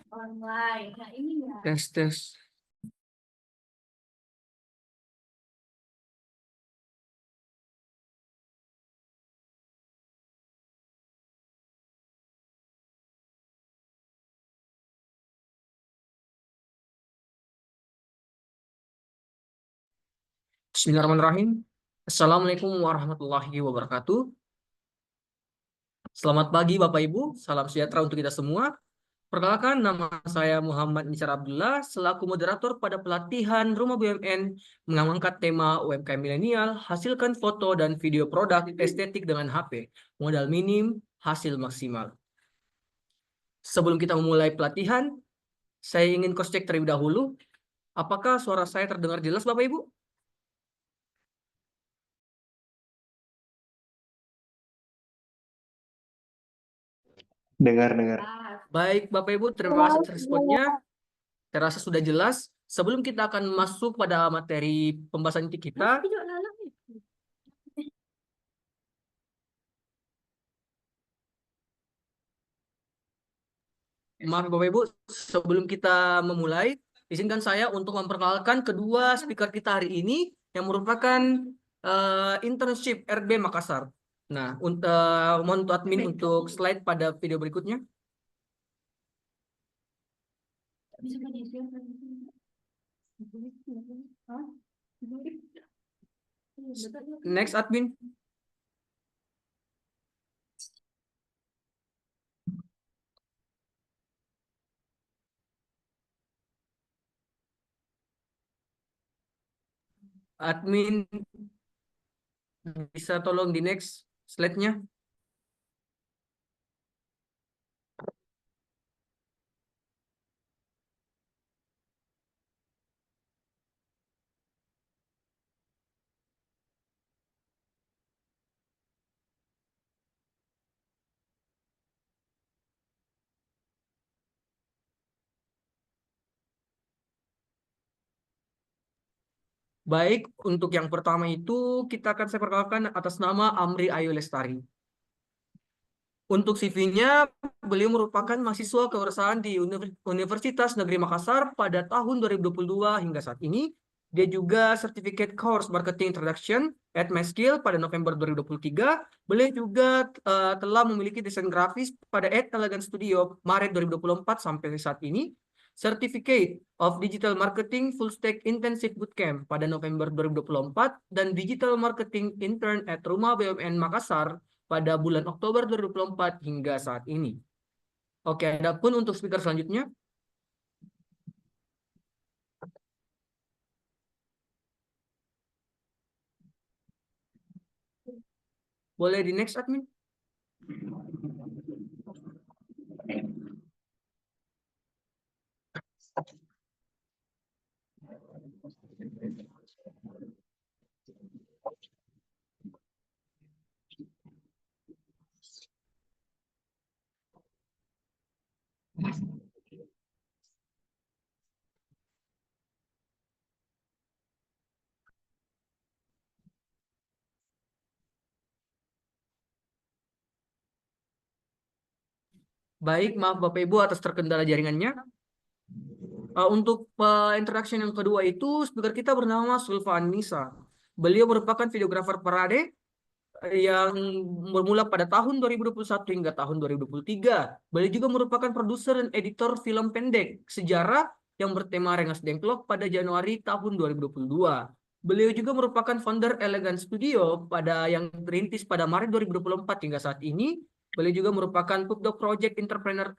Online. Nah, ini ya. Tes. Bismillahirrahmanirrahim. Assalamualaikum warahmatullahi wabarakatuh. Selamat pagi Bapak Ibu, salam sejahtera untuk kita semua. Perkenalkan, nama saya Muhammad Nisar Abdullah selaku moderator pada pelatihan Rumah BUMN mengangkat tema UMKM milenial, hasilkan foto dan video produk estetik dengan HP, modal minim, hasil maksimal. Sebelum kita memulai pelatihan, saya ingin cross check terlebih dahulu. Apakah suara saya terdengar jelas Bapak Ibu? Dengar. Baik Bapak Ibu, terima kasih atas responnya. Saya rasa sudah jelas. Sebelum kita akan masuk pada materi pembahasan inti kita, maaf Bapak Ibu, sebelum kita memulai, izinkan saya untuk memperkenalkan kedua speaker kita hari ini yang merupakan internship RB Makassar. Nah, mohon untuk admin untuk slide pada video berikutnya. Next admin. Admin bisa tolong di next slide-nya. Baik, untuk yang pertama itu saya perkenalkan atas nama Amri Ayu Lestari. Untuk CV-nya, beliau merupakan mahasiswa kewirausahaan di Universitas Negeri Makassar pada tahun 2022 hingga saat ini. Dia juga Certificate Course Marketing Introduction at MySkill pada November 2023. Beliau juga telah memiliki desain grafis pada Ed Elegant Studio Maret 2024 sampai saat ini. Certificate of Digital Marketing Full Stack Intensive Bootcamp pada November 2024 dan Digital Marketing Intern at Rumah BUMN Makassar pada bulan Oktober 2024 hingga saat ini. Oke, adapun untuk speaker selanjutnya. Boleh di next admin. Baik, maaf Bapak Ibu atas terkendala jaringannya. Untuk introduction yang kedua itu, speaker kita bernama Sulfa Anissa. Beliau merupakan videografer parade yang bermula pada tahun 2021 hingga tahun 2023. Beliau juga merupakan produser dan editor film pendek sejarah yang bertema Rengas Dengklok pada Januari tahun 2022. Beliau juga merupakan founder Elegant Studio yang terintis pada Maret 2024 hingga saat ini. Beliau juga merupakan Pupdoc Project Entrepreneur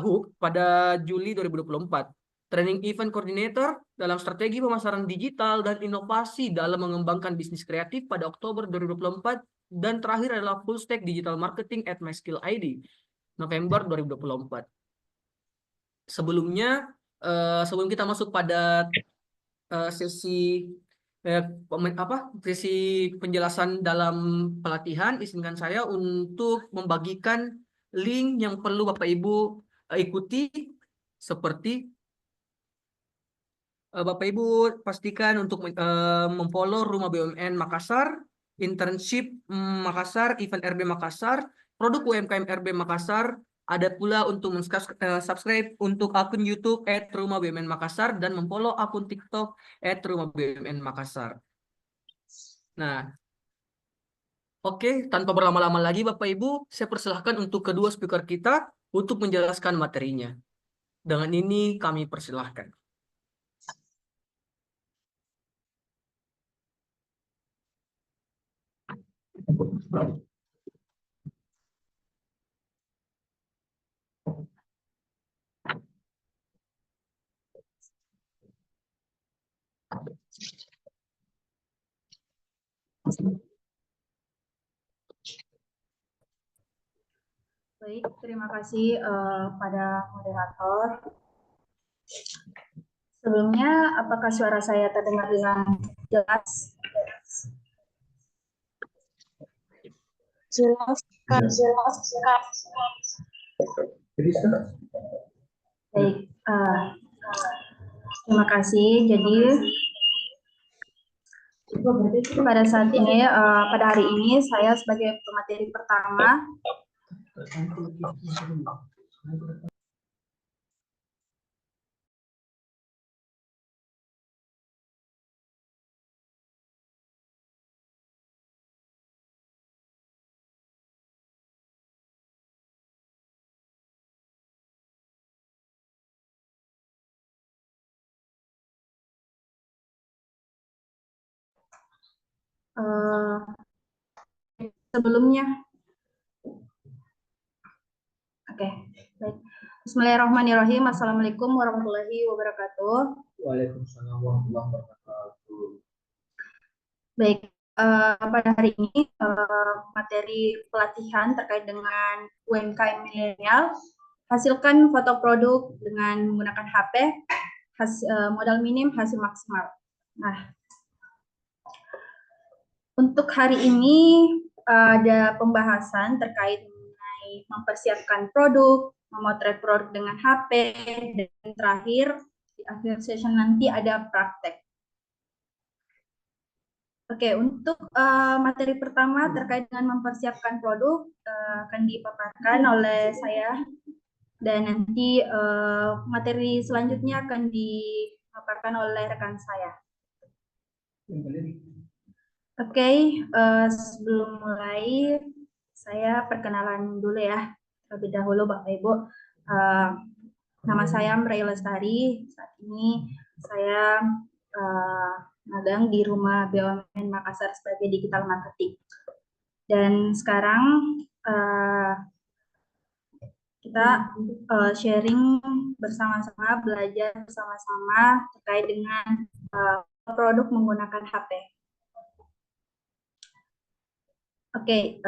Hook pada Juli 2024. Training Event Coordinator dalam strategi pemasaran digital dan inovasi dalam mengembangkan bisnis kreatif pada Oktober 2024. Dan terakhir adalah Full Stack Digital Marketing at MySkill ID, November 2024. Sebelumnya, sebelum kita masuk pada sesi penjelasan dalam pelatihan, izinkan saya untuk membagikan link yang perlu Bapak Ibu ikuti, seperti Bapak Ibu pastikan untuk memfollow Rumah BUMN Makassar, Internship Makassar, Event RB Makassar, Produk UMKM RB Makassar, Ada pula untuk subscribe untuk akun YouTube @Rumah BUMN Makassar dan memfollow akun TikTok @Rumah BUMN Makassar. Nah, oke, tanpa berlama-lama lagi Bapak Ibu, saya persilahkan untuk kedua speaker kita untuk menjelaskan materinya. Dengan ini kami persilahkan. Baik, terima kasih pada moderator. Sebelumnya, apakah suara saya terdengar dengan jelas? Jelas, Kak. Jelas, Kak. Baik, terima kasih. Jadi, pada saat ini, pada hari ini, saya sebagai pemateri pertama sebelumnya. Oke, baik. Bismillahirrahmanirrahim. Assalamualaikum warahmatullahi wabarakatuh. Waalaikumsalam warahmatullahi wabarakatuh. Baik, pada hari ini materi pelatihan terkait dengan UMKM milenial, hasilkan foto produk dengan menggunakan HP, modal minim hasil maksimal. Nah, untuk hari ini ada pembahasan terkait mengenai mempersiapkan produk, memotret produk dengan HP, dan terakhir di akhir session nanti ada praktek. Oke, untuk materi pertama terkait dengan mempersiapkan produk akan dipaparkan oleh saya, dan nanti materi selanjutnya akan dipaparkan oleh rekan saya. Oke, sebelum mulai saya perkenalan dulu ya, terlebih dahulu Bapak Ibu. Nama saya Mray Lestari. Saat ini saya magang di Rumah BUMN Makassar sebagai digital marketing. Dan sekarang kita sharing bersama-sama, belajar bersama-sama terkait dengan produk menggunakan HP. Oke,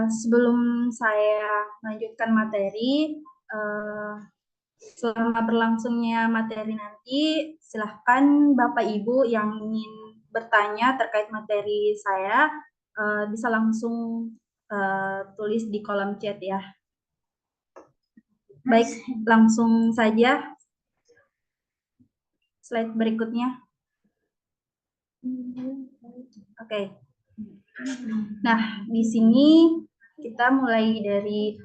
sebelum saya lanjutkan materi, selama berlangsungnya materi nanti, silahkan Bapak Ibu yang ingin bertanya terkait materi saya, bisa langsung tulis di kolom chat ya. Baik, langsung saja. Slide berikutnya. Oke. Nah, di sini kita mulai dari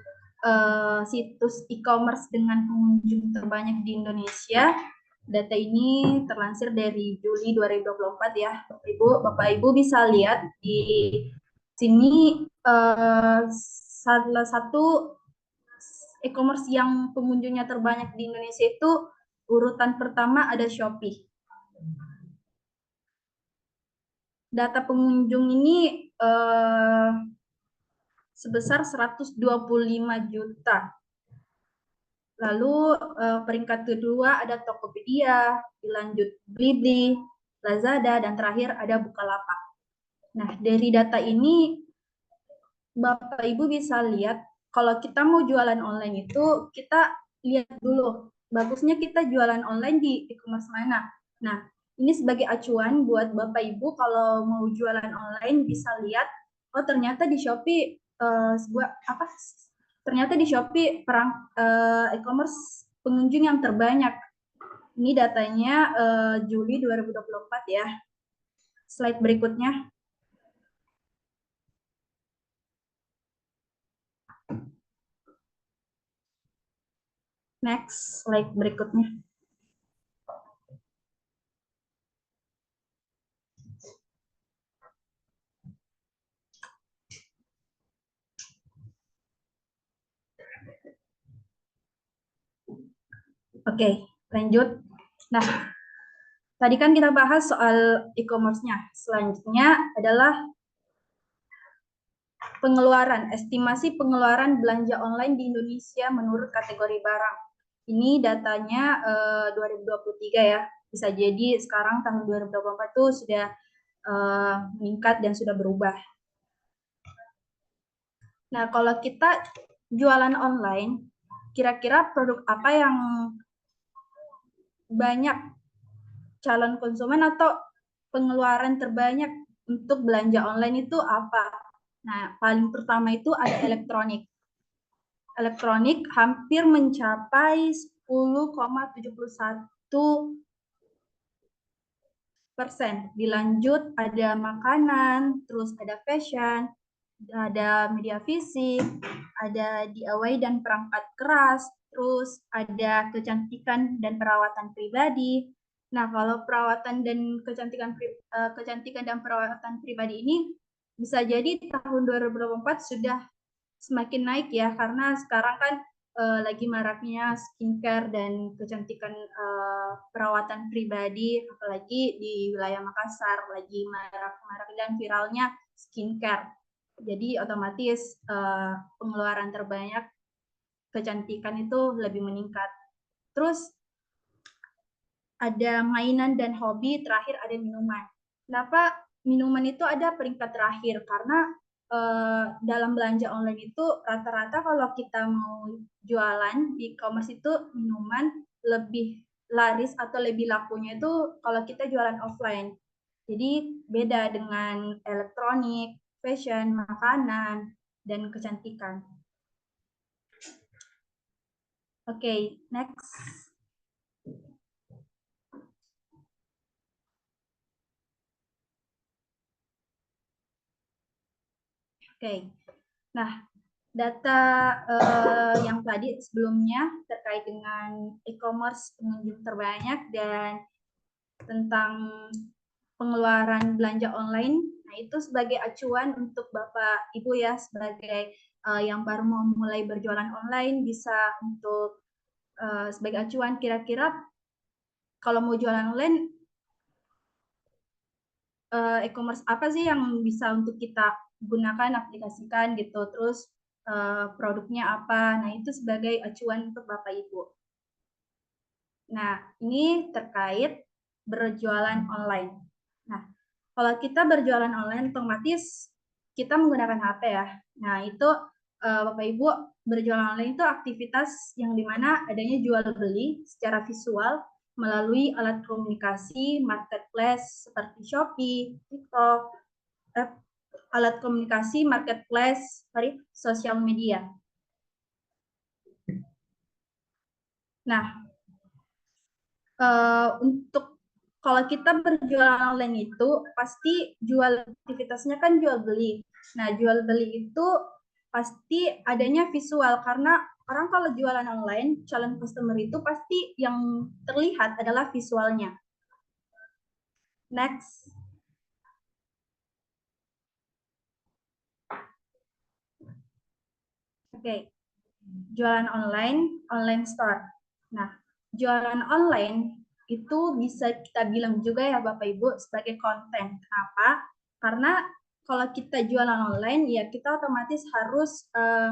situs e-commerce dengan pengunjung terbanyak di Indonesia. Data ini terlansir dari Juli 2024 ya, Bapak Ibu bisa lihat di sini salah satu e-commerce yang pengunjungnya terbanyak di Indonesia itu urutan pertama ada Shopee. Data pengunjung ini sebesar 125 juta. Lalu peringkat kedua ada Tokopedia, dilanjut Blibli, Lazada, dan terakhir ada Bukalapak. Nah, dari data ini Bapak Ibu bisa lihat kalau kita mau jualan online itu kita lihat dulu bagusnya kita jualan online di e-commerce mana. Nah, ini sebagai acuan buat Bapak Ibu kalau mau jualan online bisa lihat oh ternyata di Shopee ternyata di Shopee e-commerce pengunjung yang terbanyak. Ini datanya Juli 2024 ya. Slide berikutnya. Next, slide berikutnya. Oke, lanjut. Nah, tadi kan kita bahas soal e-commerce-nya. Selanjutnya adalah pengeluaran, estimasi pengeluaran belanja online di Indonesia menurut kategori barang. Ini datanya 2023 ya. Bisa jadi sekarang tahun 2024 itu sudah meningkat dan sudah berubah. Nah, kalau kita jualan online, kira-kira produk apa yang banyak calon konsumen atau pengeluaran terbanyak untuk belanja online itu apa? Nah, paling pertama itu ada elektronik. Elektronik hampir mencapai 10,71%. Dilanjut ada makanan, terus ada fashion, ada media fisik, ada DIY dan perangkat keras, terus ada kecantikan dan perawatan pribadi. Nah, kalau perawatan dan kecantikan dan perawatan pribadi ini bisa jadi tahun 2024 sudah semakin naik ya, karena sekarang kan lagi maraknya skincare dan kecantikan perawatan pribadi, apalagi di wilayah Makassar lagi marak dan viralnya skincare. Jadi otomatis pengeluaran terbanyak kecantikan itu lebih meningkat. Terus ada mainan dan hobi, terakhir ada minuman. Kenapa minuman itu ada peringkat terakhir? Karena dalam belanja online itu rata-rata kalau kita mau jualan di e-commerce itu minuman lebih laris atau lebih lakunya itu kalau kita jualan offline. Jadi beda dengan elektronik, fashion, makanan, dan kecantikan. Oke, next. Oke, nah data yang tadi sebelumnya terkait dengan e-commerce pengunjung terbanyak dan tentang pengeluaran belanja online, nah itu sebagai acuan untuk Bapak Ibu ya, sebagai yang baru mau mulai berjualan online bisa untuk sebagai acuan kira-kira kalau mau jualan online e-commerce apa sih yang bisa untuk kita gunakan, aplikasikan gitu, terus produknya apa. Nah, itu sebagai acuan untuk Bapak Ibu. Nah, ini terkait berjualan online. Nah, kalau kita berjualan online otomatis kita menggunakan HP ya. Nah, itu Bapak Ibu berjualan online itu aktivitas yang dimana adanya jual beli secara visual melalui alat komunikasi marketplace seperti Shopee, TikTok, alat komunikasi marketplace, sosial media. Nah, untuk kalau kita berjualan online itu pasti jual aktivitasnya kan jual beli. Nah, jual beli itu pasti adanya visual karena orang kalau jualan online, calon customer itu pasti yang terlihat adalah visualnya. Next. Oke. Jualan online, online store. Nah, jualan online itu bisa kita bilang juga ya Bapak Ibu sebagai konten. Kenapa? Karena kalau kita jualan online ya kita otomatis harus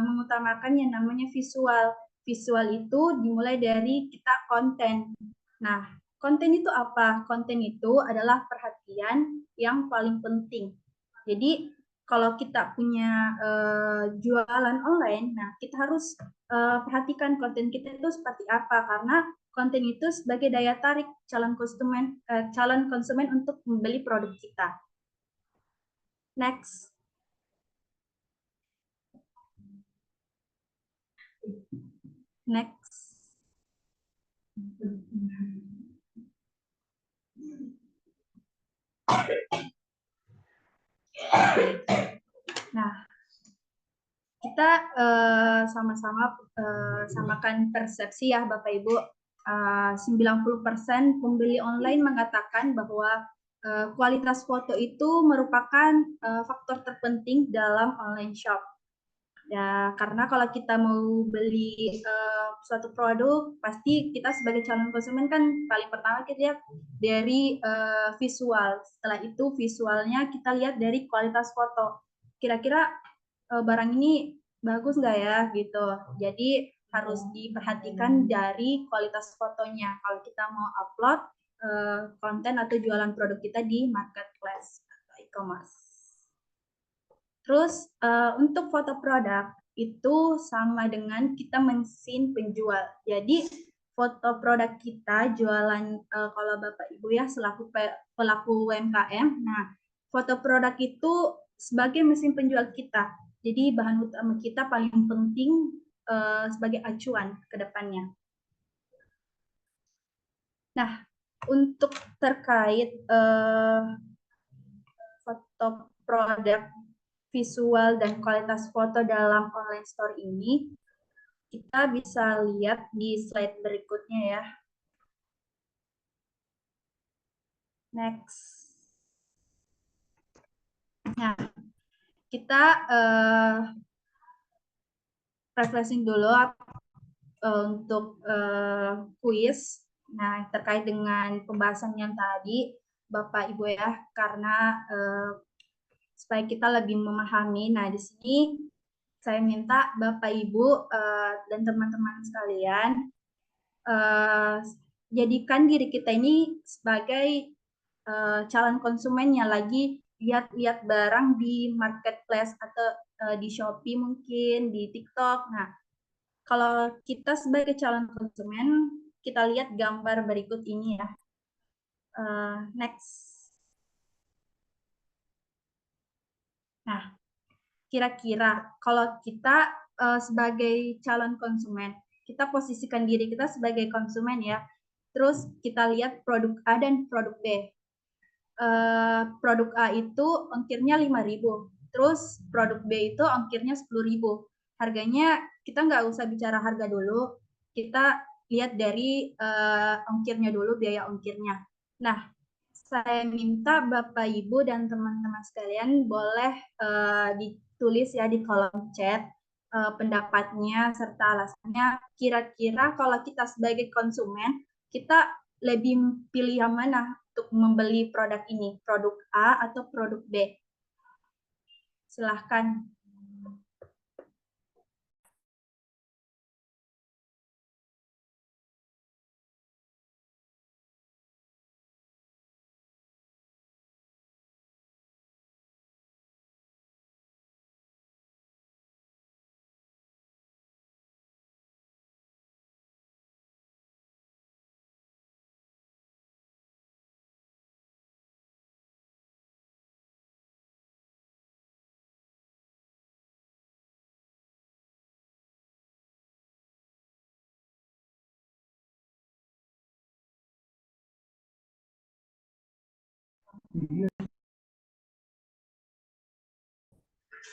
mengutamakan yang namanya visual. Visual itu dimulai dari kita konten. Nah, konten itu apa? Konten itu adalah perhatian yang paling penting. Jadi kalau kita punya jualan online, nah kita harus perhatikan konten kita itu seperti apa karena konten itu sebagai daya tarik calon konsumen untuk membeli produk kita. Next. Next. Nah, kita kita sama-sama samakan persepsi ya Bapak Ibu. 90% pembeli online mengatakan bahwa kualitas foto itu merupakan faktor terpenting dalam online shop. Ya, karena kalau kita mau beli suatu produk, pasti kita sebagai calon konsumen kan paling pertama kita lihat dari visual. Setelah itu visualnya kita lihat dari kualitas foto. Kira-kira barang ini bagus nggak ya gitu. Jadi harus diperhatikan dari kualitas fotonya. Kalau kita mau upload konten atau jualan produk kita di marketplace atau e-commerce. Terus untuk foto produk itu sama dengan kita mesin penjual. Jadi foto produk kita jualan kalau Bapak Ibu ya selaku pelaku UMKM. Nah, foto produk itu sebagai mesin penjual kita. Jadi bahan utama kita paling penting sebagai acuan ke depannya. Nah, untuk terkait foto produk, visual, dan kualitas foto dalam online store ini, kita bisa lihat di slide berikutnya ya. Next. Nah, kita refreshing dulu untuk kuis. Nah, terkait dengan pembahasan yang tadi, Bapak Ibu ya, karena supaya kita lebih memahami. Nah, di sini saya minta Bapak Ibu dan teman-teman sekalian jadikan diri kita ini sebagai calon konsumen yang lagi lihat-lihat barang di marketplace atau di Shopee mungkin, di TikTok. Nah, kalau kita sebagai calon konsumen, kita lihat gambar berikut ini ya. Next. Nah, kira-kira kalau kita sebagai calon konsumen, kita posisikan diri kita sebagai konsumen ya. Terus kita lihat produk A dan produk B. Produk A itu ongkirnya 5.000. Terus produk B itu ongkirnya 10.000. Harganya kita nggak usah bicara harga dulu. Kita lihat dari ongkirnya dulu, biaya ongkirnya. Nah, saya minta Bapak Ibu dan teman-teman sekalian boleh ditulis ya di kolom chat pendapatnya serta alasannya. Kira-kira kalau kita sebagai konsumen, kita lebih pilih yang mana untuk membeli produk ini, produk A atau produk B? Silahkan.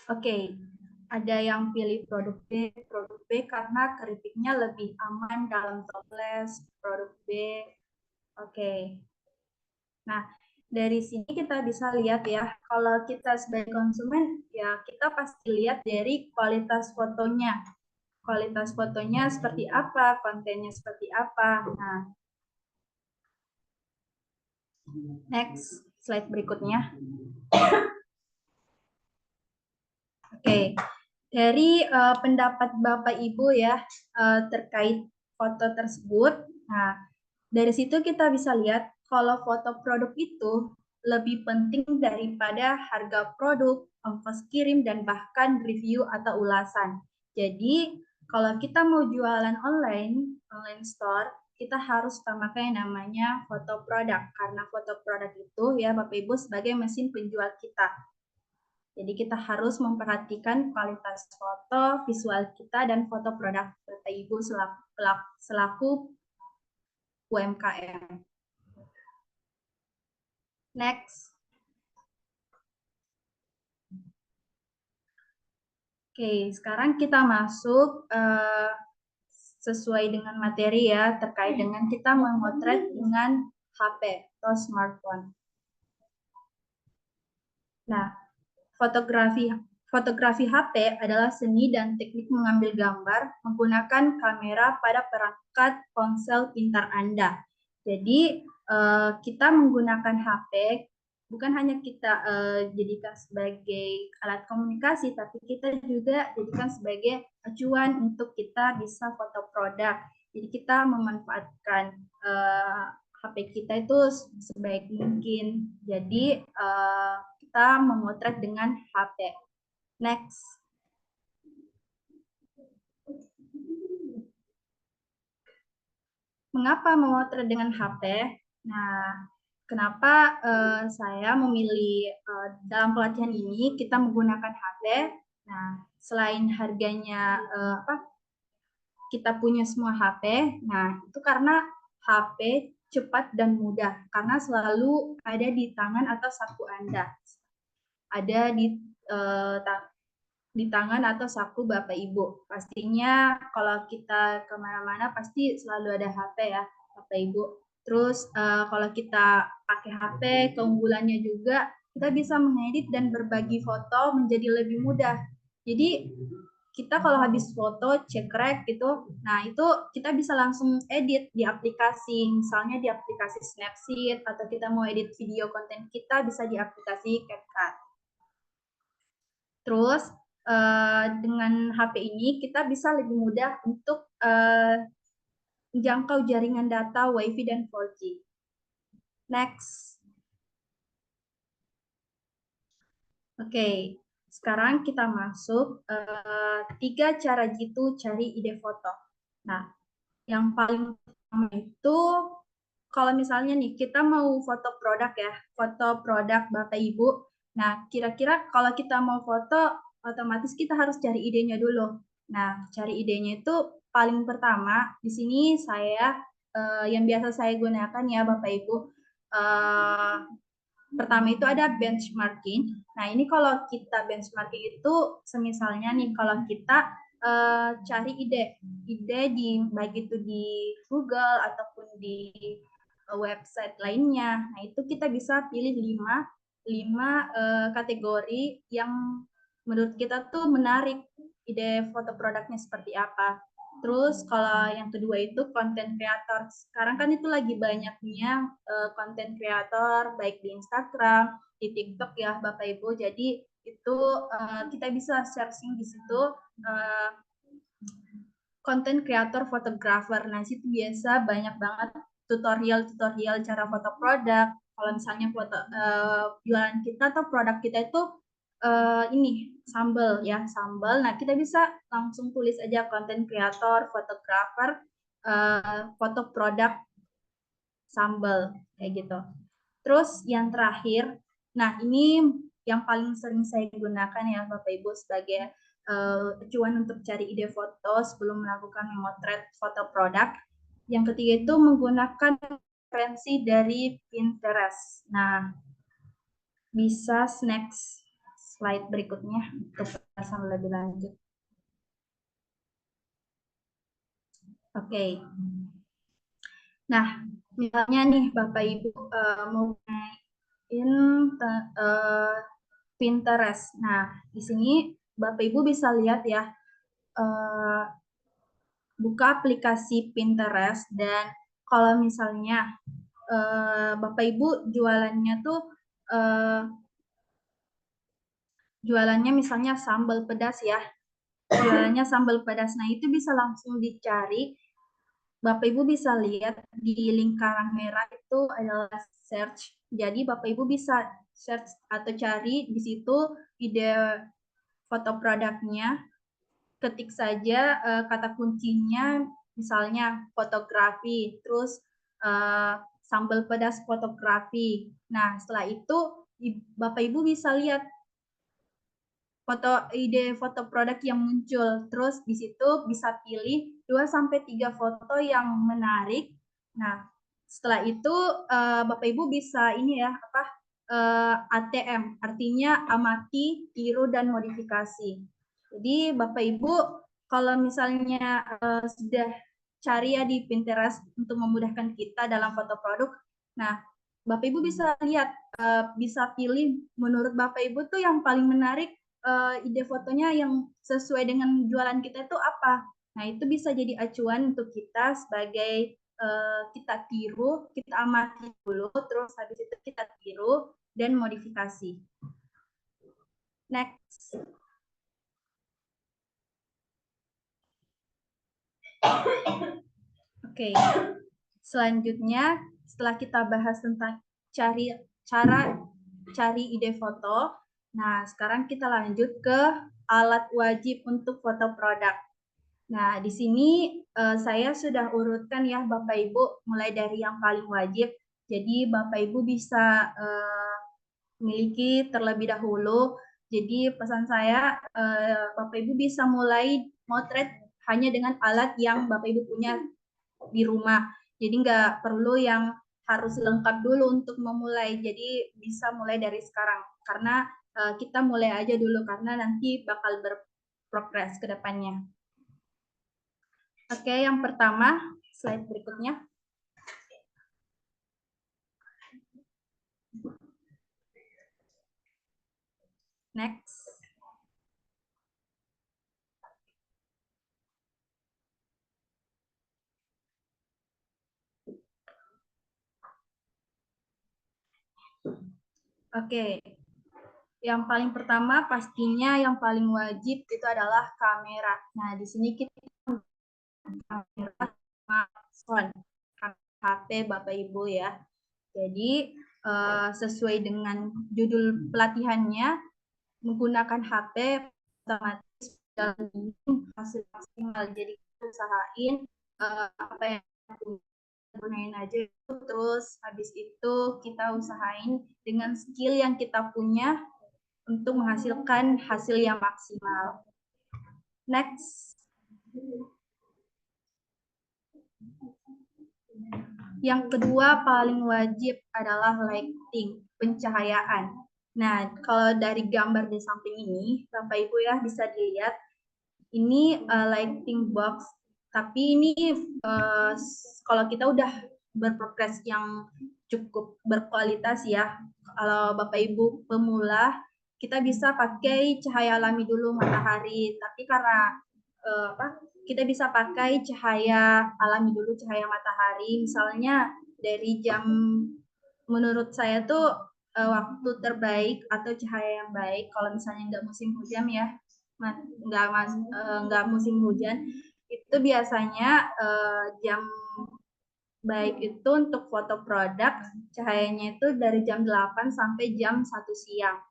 Oke, ada yang pilih produk B karena keripiknya lebih aman dalam toples, produk B. Oke. Nah, dari sini kita bisa lihat ya, kalau kita sebagai konsumen, ya kita pasti lihat dari kualitas fotonya. Kualitas fotonya seperti apa, kontennya seperti apa. Nah, next, slide berikutnya. Oke, dari pendapat Bapak Ibu ya terkait foto tersebut. Nah, dari situ kita bisa lihat kalau foto produk itu lebih penting daripada harga produk, ongkos kirim, dan bahkan review atau ulasan. Jadi, kalau kita mau jualan online store, kita harus utamakan yang namanya foto produk. Karena foto produk itu ya Bapak Ibu sebagai mesin penjual kita. Jadi kita harus memperhatikan kualitas foto, visual kita, dan foto produk Bapak Ibu selaku UMKM. Next. Oke, sekarang kita masuk sesuai dengan materi ya, terkait dengan kita memotret dengan HP atau smartphone. Nah, fotografi HP adalah seni dan teknik mengambil gambar menggunakan kamera pada perangkat ponsel pintar Anda. Jadi, kita menggunakan HP bukan hanya kita jadikan sebagai alat komunikasi, tapi kita juga jadikan sebagai acuan untuk kita bisa foto produk. Jadi kita memanfaatkan HP kita itu sebaik mungkin. Jadi kita memotret dengan HP. Next. Mengapa memotret dengan HP? Nah, kenapa saya memilih dalam pelatihan ini kita menggunakan HP? Nah, selain harganya kita punya semua HP, nah itu karena HP cepat dan mudah karena selalu ada di tangan atau saku Anda. Ada di tangan atau saku Bapak Ibu. Pastinya kalau kita kemana-mana pasti selalu ada HP ya Bapak Ibu. Terus kalau kita pakai HP, keunggulannya juga kita bisa mengedit dan berbagi foto menjadi lebih mudah. Jadi kita kalau habis foto cekrek gitu, nah itu kita bisa langsung edit di aplikasi, misalnya di aplikasi Snapseed, atau kita mau edit video konten kita bisa di aplikasi CapCut. Terus dengan HP ini kita bisa lebih mudah untuk menjangkau jaringan data Wi-Fi dan 4G. Next. Oke, sekarang kita masuk 3 cara jitu cari ide foto. Nah, yang paling pertama itu kalau misalnya nih kita mau foto produk ya, foto produk Bapak Ibu. Nah, kira-kira kalau kita mau foto, otomatis kita harus cari idenya dulu. Nah, cari idenya itu paling pertama di sini saya yang biasa saya gunakan ya Bapak Ibu. Pertama itu ada benchmarking. Nah, ini kalau kita benchmarking itu semisalnya nih kalau kita cari ide di baik itu di Google ataupun di website lainnya. Nah, itu kita bisa pilih 5 kategori yang menurut kita tuh menarik, ide foto produknya seperti apa. Terus kalau yang kedua itu content creator. Sekarang kan itu lagi banyaknya content creator baik di Instagram, di TikTok ya Bapak Ibu. Jadi itu kita bisa searching di situ content creator fotografer. Nah, situ biasa banyak banget tutorial cara foto produk. Kalau misalnya foto jualan kita atau produk kita itu ini sambal ya, sambal. Nah, kita bisa langsung tulis aja content creator, fotografer, foto produk sambal kayak gitu. Terus yang terakhir, nah ini yang paling sering saya gunakan ya Bapak Ibu sebagai acuan untuk cari ide foto sebelum melakukan memotret foto produk. Yang ketiga itu menggunakan referensi dari Pinterest. Nah, bisa next slide berikutnya untuk pembahasan lebih lanjut. Oke. Nah, misalnya nih Bapak Ibu mau gunain Pinterest. Nah, di sini Bapak Ibu bisa lihat ya, buka aplikasi Pinterest dan kalau misalnya Bapak Ibu jualannya tuh jualannya misalnya sambal pedas ya, jualannya sambal pedas. Nah, itu bisa langsung dicari. Bapak Ibu bisa lihat di lingkaran merah itu adalah search. Jadi Bapak Ibu bisa search atau cari di situ ide foto produknya. Ketik saja kata kuncinya misalnya fotografi, terus sambal pedas fotografi. Nah, setelah itu Bapak Ibu bisa lihat ide foto produk yang muncul. Terus di situ bisa pilih 2-3 foto yang menarik. Nah, setelah itu Bapak Ibu bisa ini ya, ATM, artinya amati, tiru dan modifikasi. Jadi Bapak Ibu kalau misalnya sudah cari ya di Pinterest untuk memudahkan kita dalam foto produk, nah Bapak Ibu bisa lihat, bisa pilih menurut Bapak Ibu tuh yang paling menarik ide fotonya yang sesuai dengan jualan kita itu apa. Nah itu bisa jadi acuan untuk kita sebagai kita tiru, kita amati dulu, terus habis itu kita tiru dan modifikasi. Next. Oke, selanjutnya setelah kita bahas tentang cara cari ide foto, nah sekarang kita lanjut ke alat wajib untuk foto produk. Nah, di sini saya sudah urutkan ya Bapak Ibu mulai dari yang paling wajib. Jadi Bapak Ibu bisa miliki terlebih dahulu. Jadi pesan saya Bapak Ibu bisa mulai motret hanya dengan alat yang Bapak Ibu punya di rumah. Jadi nggak perlu yang harus lengkap dulu untuk memulai. Jadi bisa mulai dari sekarang. Karena kita mulai aja dulu karena nanti bakal berprogres ke depannya. Oke, yang pertama, slide berikutnya. Next. Oke. Yang paling pertama pastinya yang paling wajib itu adalah kamera. Nah, di sini kita kamera smartphone, HP Bapak Ibu ya. Jadi sesuai dengan judul pelatihannya, menggunakan HP otomatis hasil maksimal. Jadi kita usahain apa yang gunain aja itu, terus habis itu kita usahain dengan skill yang kita punya untuk menghasilkan hasil yang maksimal. Next. Yang kedua paling wajib adalah lighting, pencahayaan. Nah, kalau dari gambar di samping ini, Bapak Ibu ya bisa dilihat, ini lighting box. Tapi ini kalau kita udah berprogres yang cukup berkualitas ya, kalau Bapak Ibu pemula, kita bisa pakai cahaya alami dulu matahari. Tapi karena kita bisa pakai cahaya alami dulu, cahaya matahari. Misalnya dari jam, menurut saya tuh waktu terbaik atau cahaya yang baik kalau misalnya nggak musim hujan ya, nggak musim hujan, itu biasanya jam baik itu untuk foto produk cahayanya itu dari jam 8 sampai jam 1 siang.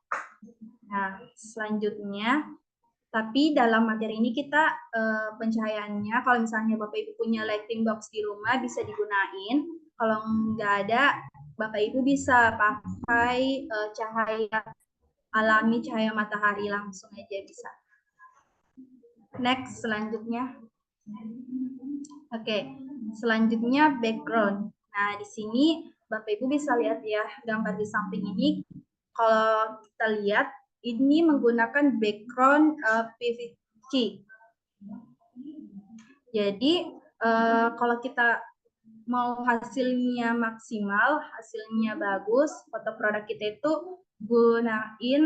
Nah, selanjutnya, tapi dalam materi ini kita pencahayaannya, kalau misalnya Bapak Ibu punya lighting box di rumah bisa digunain. Kalau nggak ada, Bapak Ibu bisa pakai cahaya alami, cahaya matahari langsung aja bisa. Next, selanjutnya. Oke, selanjutnya background. Nah, di sini Bapak Ibu bisa lihat ya gambar di samping ini. Kalau kita lihat, ini menggunakan background PVC. Jadi kalau kita mau hasilnya maksimal, hasilnya bagus, foto produk kita itu gunain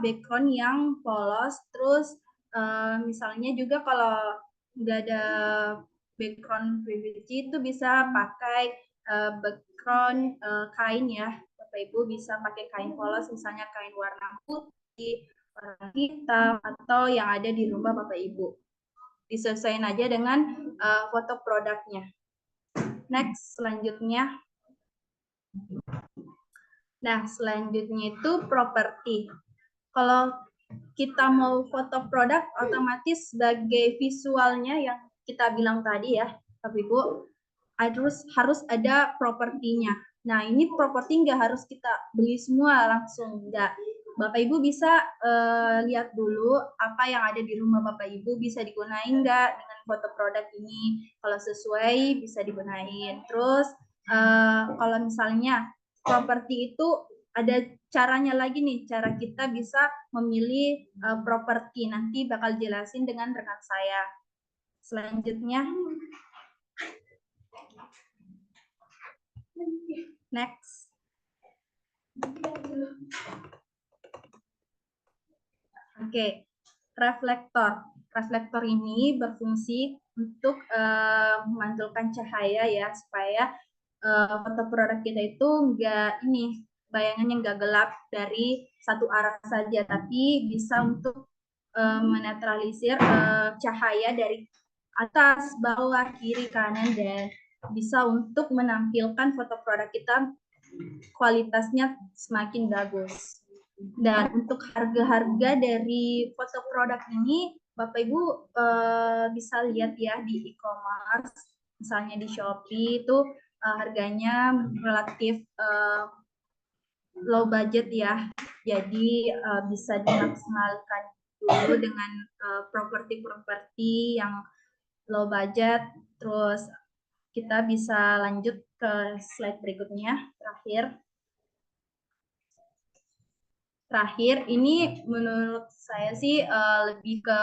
background yang polos. Terus misalnya juga kalau nggak ada background PVC itu bisa pakai background kain ya. Bapak Ibu bisa pakai kain polos, misalnya kain warna putih, warna hitam, atau yang ada di rumah Bapak Ibu. Disesuaikan aja dengan foto produknya. Next, selanjutnya. Nah, selanjutnya itu properti. Kalau kita mau foto produk, otomatis sebagai visualnya yang kita bilang tadi ya, Bapak Ibu, harus ada propertinya. Nah, ini properti nggak harus kita beli semua langsung, nggak. Bapak Ibu bisa lihat dulu apa yang ada di rumah Bapak Ibu, bisa digunain nggak dengan foto produk ini. Kalau sesuai, bisa digunain. Terus, kalau misalnya properti itu ada caranya lagi nih, cara kita bisa memilih properti. Nanti bakal jelasin dengan rekan saya. Selanjutnya, next. Oke, reflektor. Reflektor ini berfungsi untuk memantulkan cahaya ya, supaya foto produk kita itu bayangannya nggak gelap dari satu arah saja, tapi bisa untuk menetralisir cahaya dari atas, bawah, kiri, kanan, dan bisa untuk menampilkan foto produk kita kualitasnya semakin bagus. Dan untuk harga-harga dari foto produk ini, Bapak Ibu bisa lihat ya di e-commerce, misalnya di Shopee itu harganya relatif low budget ya, jadi bisa dimaksimalkan dulu dengan properti-properti yang low budget. Terus kita bisa lanjut ke slide berikutnya, terakhir ini menurut saya sih lebih ke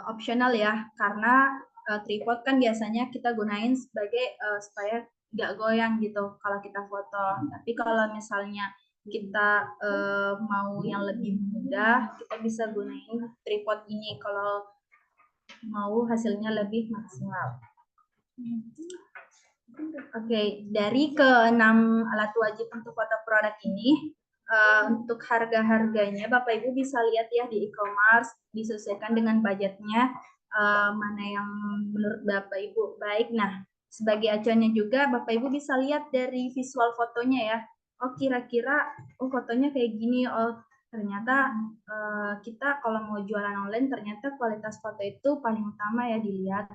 opsional ya, karena tripod kan biasanya kita gunain sebagai supaya nggak goyang gitu kalau kita foto. Tapi kalau misalnya kita mau yang lebih mudah, kita bisa gunain tripod ini kalau mau hasilnya lebih maksimal. Oke, dari ke-6 alat wajib untuk foto produk ini, untuk harga-harganya Bapak Ibu bisa lihat ya di e-commerce, disesuaikan dengan budgetnya, mana yang menurut Bapak Ibu baik. Nah, sebagai acuannya juga Bapak Ibu bisa lihat dari visual fotonya ya. Oh, kira-kira fotonya kayak gini. Oh, ternyata kita kalau mau jualan online ternyata kualitas foto itu paling utama ya dilihat,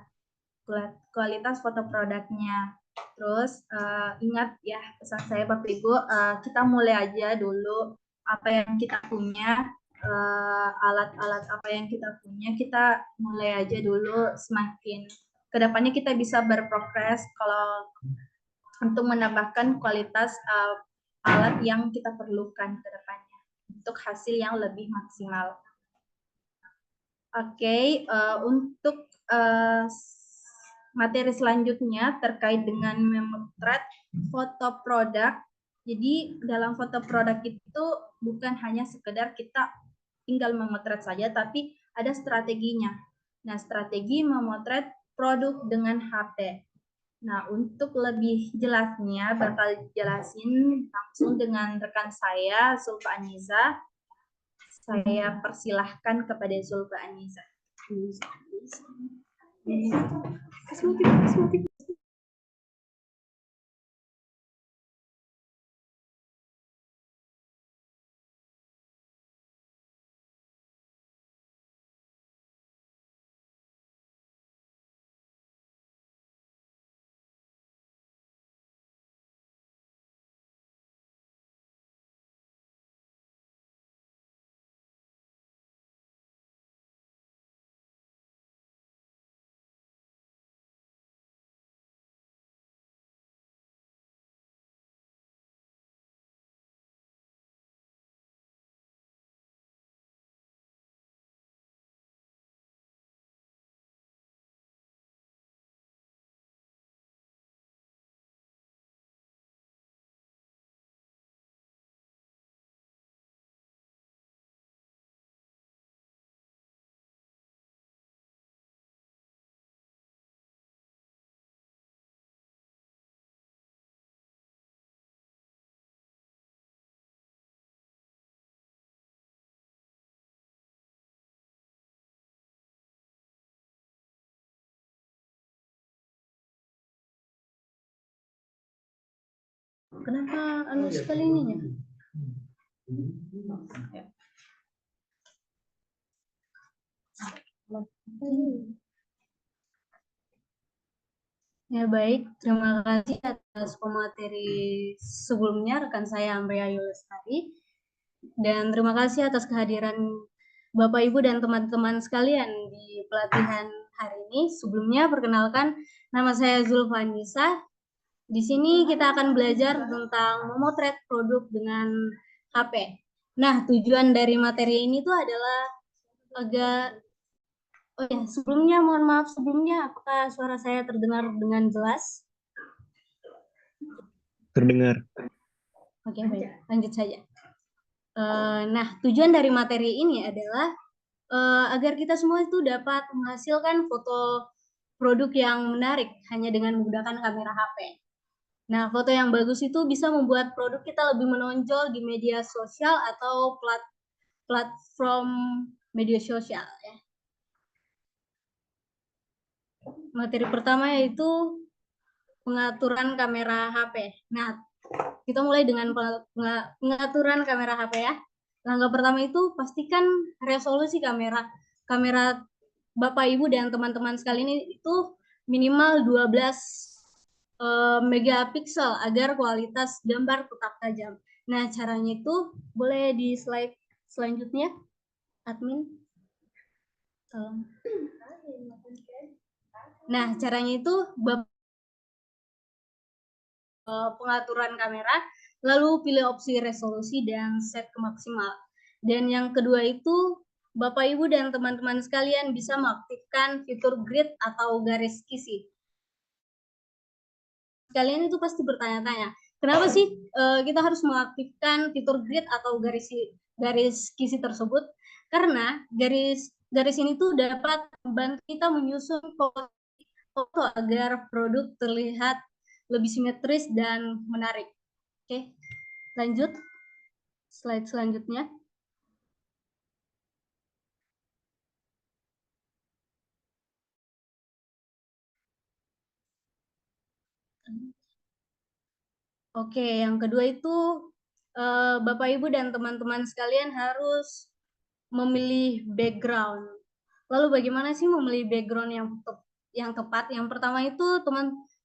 kualitas foto produknya. Terus ingat ya pesan saya Bapak Ibu, kita mulai aja dulu apa yang kita punya, alat-alat apa yang kita punya, kita mulai aja dulu. Semakin kedepannya kita bisa berprogres kalau untuk menambahkan kualitas alat yang kita perlukan ke depannya untuk hasil yang lebih maksimal. Oke, untuk materi selanjutnya terkait dengan memotret foto produk. Jadi dalam foto produk itu bukan hanya sekedar kita tinggal memotret saja, tapi ada strateginya. Nah, strategi memotret produk dengan HP. Nah, untuk lebih jelasnya bakal jelasin langsung dengan rekan saya, Zulfa Aniza. Saya persilahkan kepada Zulfa Aniza. Kenapa sekali ininya? Ya baik, terima kasih atas pemateri sebelumnya rekan saya Amria Yulestari, dan terima kasih atas kehadiran Bapak Ibu dan teman-teman sekalian di pelatihan hari ini. Sebelumnya perkenalkan, nama saya Zulfa Anissa. Di sini kita akan belajar tentang memotret produk dengan HP. Nah, tujuan dari materi ini tuh adalah agar, oh ya, sebelumnya mohon maaf sebelumnya, apakah suara saya terdengar dengan jelas? Terdengar. Oke, baik, lanjut saja. Nah, tujuan dari materi ini adalah agar kita semua itu dapat menghasilkan foto produk yang menarik hanya dengan menggunakan kamera HP. Nah, foto yang bagus itu bisa membuat produk kita lebih menonjol di media sosial atau platform media sosial. Ya. Materi pertama yaitu pengaturan kamera HP. Nah, kita mulai dengan pengaturan kamera HP ya. Langkah pertama itu pastikan resolusi kamera Bapak Ibu dan teman-teman sekalian itu minimal 12 megapiksel agar kualitas gambar tetap tajam. Nah, caranya itu boleh di slide selanjutnya, admin. Tolong. Nah, caranya itu pengaturan kamera, lalu pilih opsi resolusi dan set ke maksimal. Dan yang kedua itu, Bapak Ibu dan teman-teman sekalian bisa mengaktifkan fitur grid atau garis kisi. Kalian itu pasti bertanya-tanya, kenapa sih kita harus mengaktifkan fitur grid atau garis kisi tersebut? Karena garis ini tuh dapat membantu kita menyusun foto agar produk terlihat lebih simetris dan menarik. Oke, lanjut. Slide selanjutnya. Oke, yang kedua itu Bapak Ibu dan teman-teman sekalian harus memilih background. Lalu bagaimana sih memilih background yang tepat? Yang pertama itu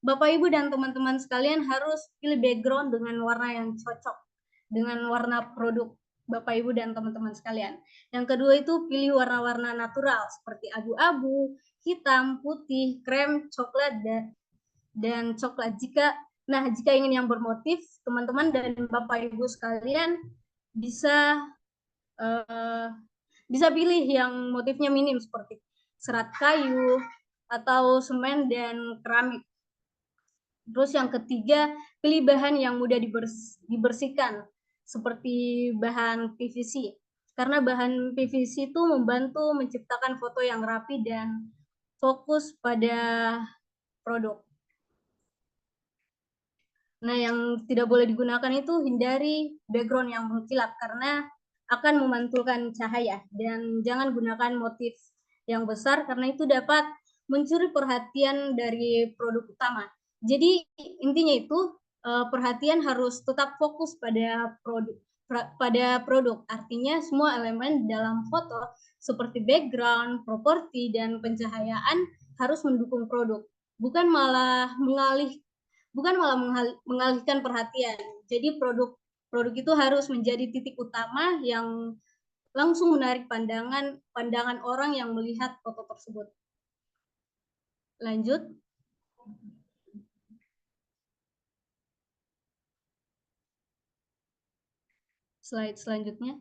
Bapak Ibu dan teman-teman sekalian harus pilih background dengan warna yang cocok dengan warna produk Bapak Ibu dan teman-teman sekalian. Yang kedua itu pilih warna-warna natural seperti abu-abu, hitam, putih, krem, coklat dan coklat. Jika ingin yang bermotif, teman-teman dan Bapak Ibu sekalian bisa pilih yang motifnya minim seperti serat kayu atau semen dan keramik. Terus yang ketiga, pilih bahan yang mudah dibersihkan seperti bahan PVC. Karena bahan PVC itu membantu menciptakan foto yang rapi dan fokus pada produk. Nah, yang tidak boleh digunakan itu hindari background yang mengkilap karena akan memantulkan cahaya, dan jangan gunakan motif yang besar karena itu dapat mencuri perhatian dari produk utama. Jadi intinya itu perhatian harus tetap fokus pada produk. Artinya semua elemen dalam foto seperti background, properti, dan pencahayaan harus mendukung produk, bukan malah mengalihkan perhatian. Jadi produk itu harus menjadi titik utama yang langsung menarik pandangan orang yang melihat foto tersebut. Lanjut. Slide selanjutnya.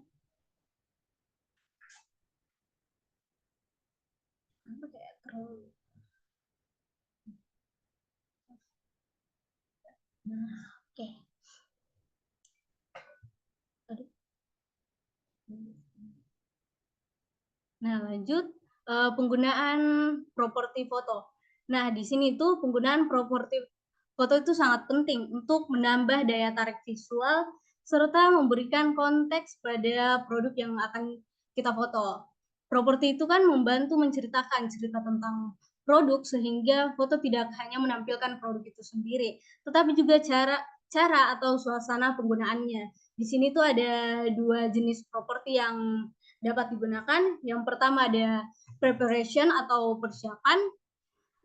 Oke. Nah, lanjut penggunaan properti foto. Nah, di sini tuh penggunaan properti foto itu sangat penting untuk menambah daya tarik visual serta memberikan konteks pada produk yang akan kita foto. Properti itu kan membantu menceritakan cerita tentang produk sehingga foto tidak hanya menampilkan produk itu sendiri, tetapi juga cara atau suasana penggunaannya. Di sini tuh ada dua jenis properti yang dapat digunakan. Yang pertama ada preparation atau persiapan.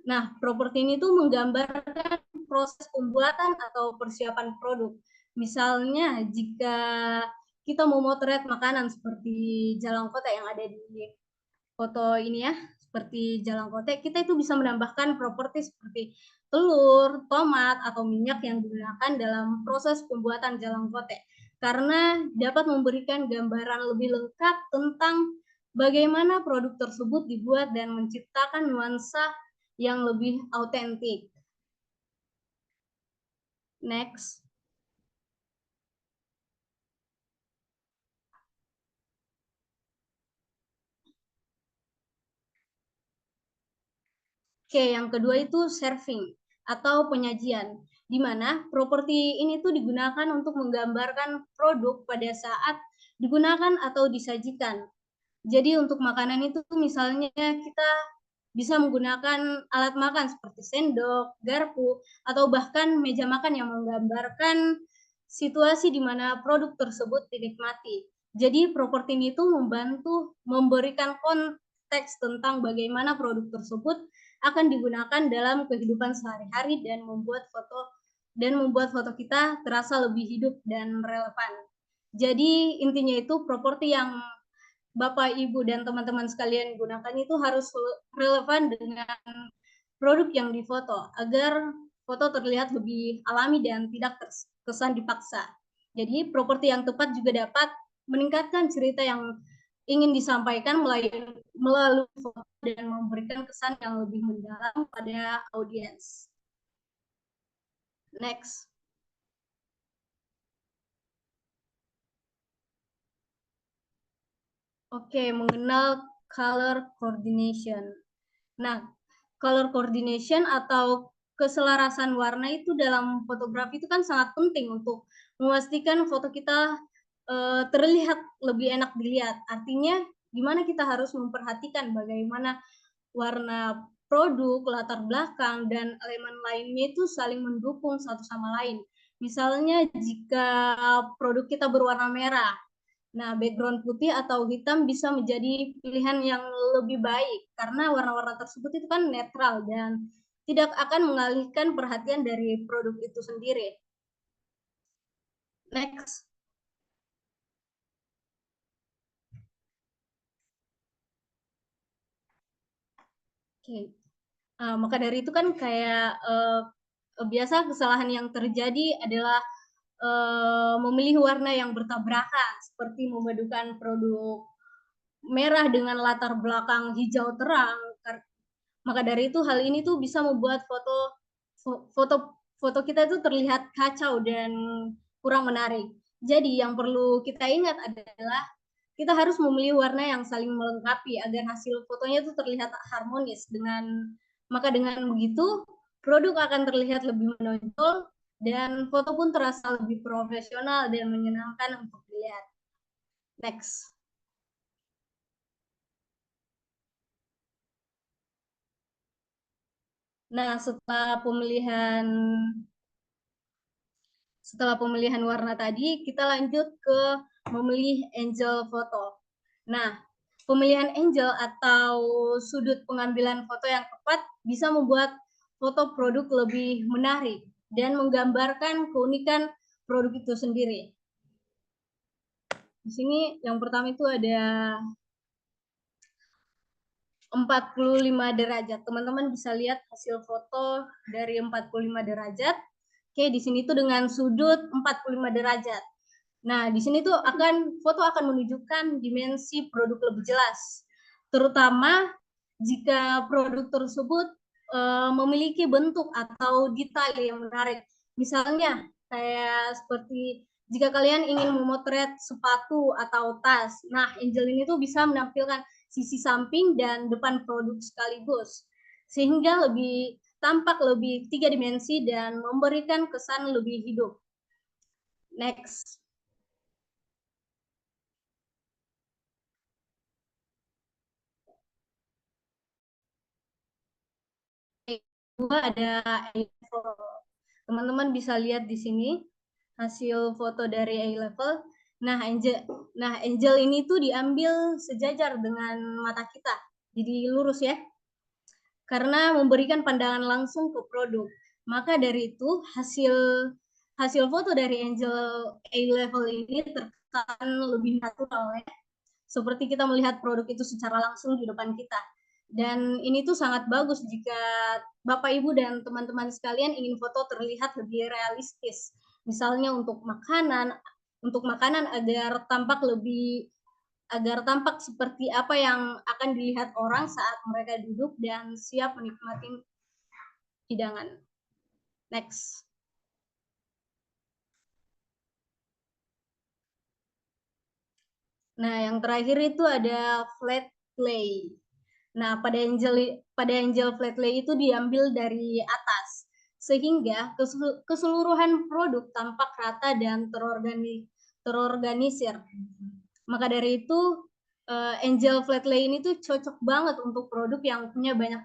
Nah, properti ini tuh menggambarkan proses pembuatan atau persiapan produk. Misalnya jika kita mau motret makanan seperti jalangkote yang ada di foto ini ya, seperti jalangkote, kita itu bisa menambahkan properti seperti telur, tomat, atau minyak yang digunakan dalam proses pembuatan jalangkote. karena dapat memberikan gambaran lebih lengkap tentang bagaimana produk tersebut dibuat dan menciptakan nuansa yang lebih autentik. Next. Oke, yang kedua itu serving atau penyajian, di mana properti ini tuh digunakan untuk menggambarkan produk pada saat digunakan atau disajikan. Jadi untuk makanan itu misalnya kita bisa menggunakan alat makan seperti sendok, garpu, atau bahkan meja makan yang menggambarkan situasi di mana produk tersebut dinikmati. Jadi properti ini itu membantu memberikan konteks tentang bagaimana produk tersebut akan digunakan dalam kehidupan sehari-hari dan membuat foto kita terasa lebih hidup dan relevan. Jadi intinya itu properti yang Bapak, Ibu, dan teman-teman sekalian gunakan itu harus relevan dengan produk yang difoto agar foto terlihat lebih alami dan tidak terkesan dipaksa. Jadi properti yang tepat juga dapat meningkatkan cerita yang ingin disampaikan melalui foto dan memberikan kesan yang lebih mendalam pada audiens. Next. Oke, mengenal color coordination. Nah, color coordination atau keselarasan warna itu dalam fotografi itu kan sangat penting untuk memastikan foto kita terlihat lebih enak dilihat. Artinya, gimana kita harus memperhatikan bagaimana warna produk, latar belakang, dan elemen lainnya itu saling mendukung satu sama lain. Misalnya jika produk kita berwarna merah, nah, background putih atau hitam bisa menjadi pilihan yang lebih baik karena warna-warna tersebut itu kan netral dan tidak akan mengalihkan perhatian dari produk itu sendiri. Next. Oke. Maka dari itu kan kayak biasa kesalahan yang terjadi adalah memilih warna yang bertabrakan seperti memadukan produk merah dengan latar belakang hijau terang. Maka dari itu hal ini tuh bisa membuat foto kita itu terlihat kacau dan kurang menarik. Jadi yang perlu kita ingat adalah kita harus memilih warna yang saling melengkapi agar hasil fotonya itu terlihat harmonis. Maka dengan begitu produk akan terlihat lebih menonjol dan foto pun terasa lebih profesional dan menyenangkan untuk dilihat. Next. Nah, setelah pemilihan warna tadi, kita lanjut ke memilih angle foto. Nah, pemilihan angle atau sudut pengambilan foto yang tepat bisa membuat foto produk lebih menarik dan menggambarkan keunikan produk itu sendiri. Di sini yang pertama itu ada 45 derajat. Teman-teman bisa lihat hasil foto dari 45 derajat. Oke, di sini tuh dengan sudut 45 derajat. Nah, di sini tuh foto akan menunjukkan dimensi produk lebih jelas. Terutama jika produk tersebut memiliki bentuk atau detail yang menarik. Misalnya kayak seperti jika kalian ingin memotret sepatu atau tas. Nah, angle ini tuh bisa menampilkan sisi samping dan depan produk sekaligus. Sehingga tampak lebih 3 dimensi dan memberikan kesan lebih hidup. Next. Kedua ada A-level. Teman-teman bisa lihat di sini hasil foto dari A-level. Nah, angel ini tuh diambil sejajar dengan mata kita. Jadi lurus ya. Karena memberikan pandangan langsung ke produk. Maka dari itu hasil foto dari angel A-level ini terkesan lebih natural ya. Seperti kita melihat produk itu secara langsung di depan kita. Dan ini tuh sangat bagus jika Bapak, Ibu, dan teman-teman sekalian ingin foto terlihat lebih realistis. Misalnya untuk makanan, untuk makanan agar tampak seperti apa yang akan dilihat orang saat mereka duduk dan siap menikmati hidangan. Next. Nah, yang terakhir itu ada flat lay. Nah, pada angel flat lay itu diambil dari atas, sehingga keseluruhan produk tampak rata dan terorganisir. Maka dari itu, angel flat lay ini tuh cocok banget untuk produk yang punya banyak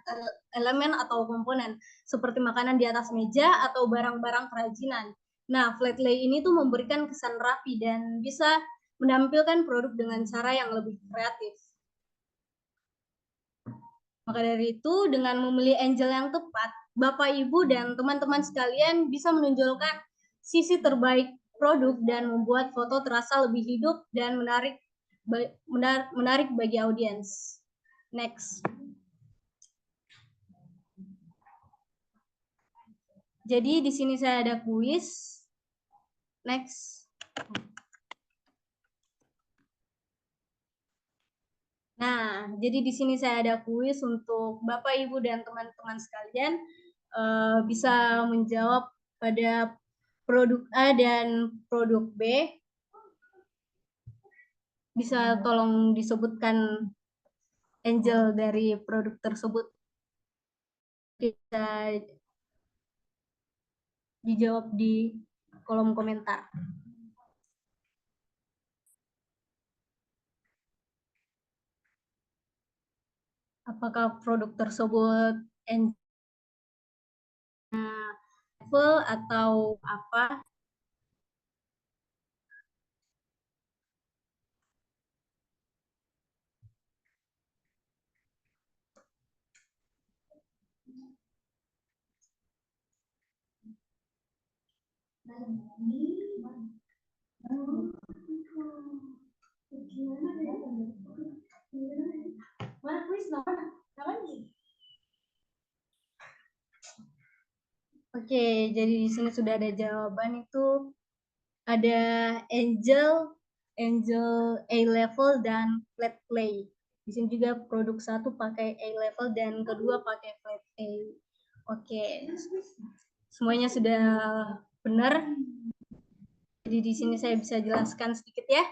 elemen atau komponen, seperti makanan di atas meja atau barang-barang kerajinan. Nah, flat lay ini tuh memberikan kesan rapi dan bisa menampilkan produk dengan cara yang lebih kreatif. Maka dari itu, dengan memilih angel yang tepat, Bapak, Ibu, dan teman-teman sekalian bisa menonjolkan sisi terbaik produk dan membuat foto terasa lebih hidup dan menarik bagi audiens. Next. Jadi di sini saya ada kuis. Next. Nah, jadi di sini saya ada kuis untuk Bapak, Ibu, dan teman-teman sekalian bisa menjawab pada produk A dan produk B. Bisa tolong disebutkan angel dari produk tersebut. Bisa dijawab di kolom komentar. Apakah produk tersebut Apple atau apa? Oke, jadi di sini sudah ada jawaban itu ada angel A level dan flat lay. Di sini juga produk satu pakai A level dan kedua pakai flat A. Oke, semuanya sudah benar. Jadi di sini saya bisa jelaskan sedikit ya.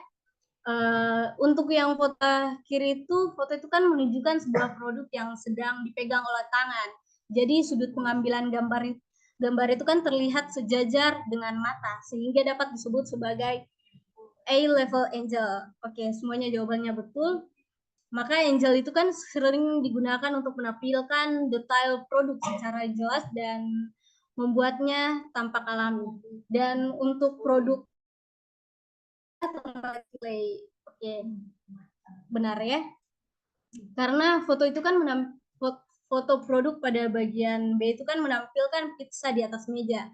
Untuk yang foto kiri itu, foto itu kan menunjukkan sebuah produk yang sedang dipegang oleh tangan. Jadi sudut pengambilan gambar itu kan terlihat sejajar dengan mata, sehingga dapat disebut sebagai A-level angel. Oke, semuanya jawabannya betul. Maka angel itu kan sering digunakan untuk menampilkan detail produk secara jelas dan membuatnya tampak alami. Dan untuk produk oke, benar ya. Karena foto itu kan foto produk pada bagian B itu kan menampilkan pizza di atas meja,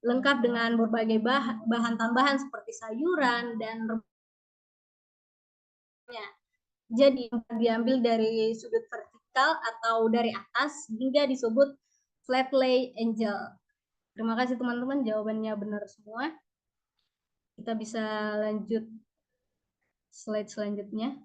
lengkap dengan berbagai bahan tambahan seperti sayuran dan jadi diambil dari sudut vertikal atau dari atas hingga disebut flat lay angel. Terima kasih teman-teman, jawabannya benar semua. Kita bisa lanjut slide selanjutnya.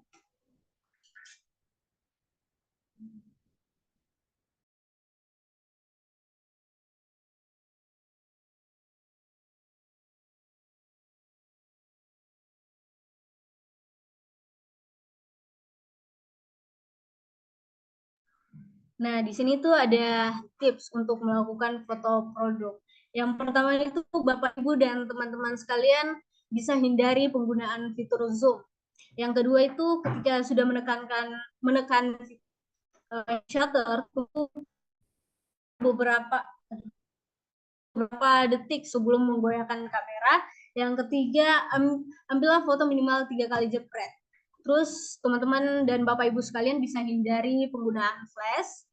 Nah, di sini tuh ada tips untuk melakukan foto produk. Yang pertama itu Bapak, Ibu, dan teman-teman sekalian bisa hindari penggunaan fitur zoom. Yang kedua itu ketika sudah menekan shutter, beberapa detik sebelum menggoyahkan kamera. Yang ketiga, ambillah foto minimal 3 kali jepret. Terus teman-teman dan Bapak Ibu sekalian bisa hindari penggunaan flash.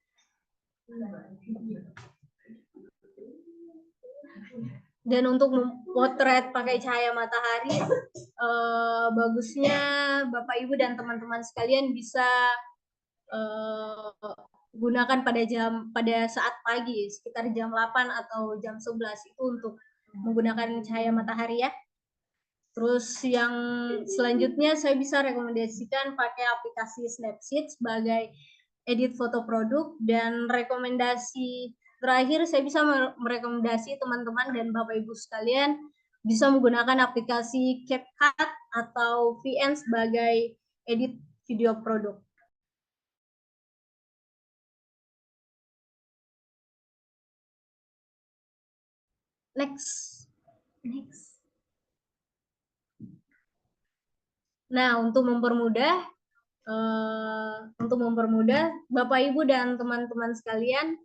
Dan untuk memotret pakai cahaya matahari, bagusnya Bapak Ibu dan teman-teman sekalian bisa gunakan pada saat pagi sekitar jam 8 atau jam 11 itu untuk menggunakan cahaya matahari ya. Terus yang selanjutnya saya bisa rekomendasikan pakai aplikasi Snapseed sebagai edit foto produk, dan rekomendasi terakhir saya bisa merekomendasi teman-teman dan Bapak Ibu sekalian bisa menggunakan aplikasi CapCut atau VN sebagai edit video produk. Next. Nah, untuk mempermudah Bapak Ibu dan teman-teman sekalian,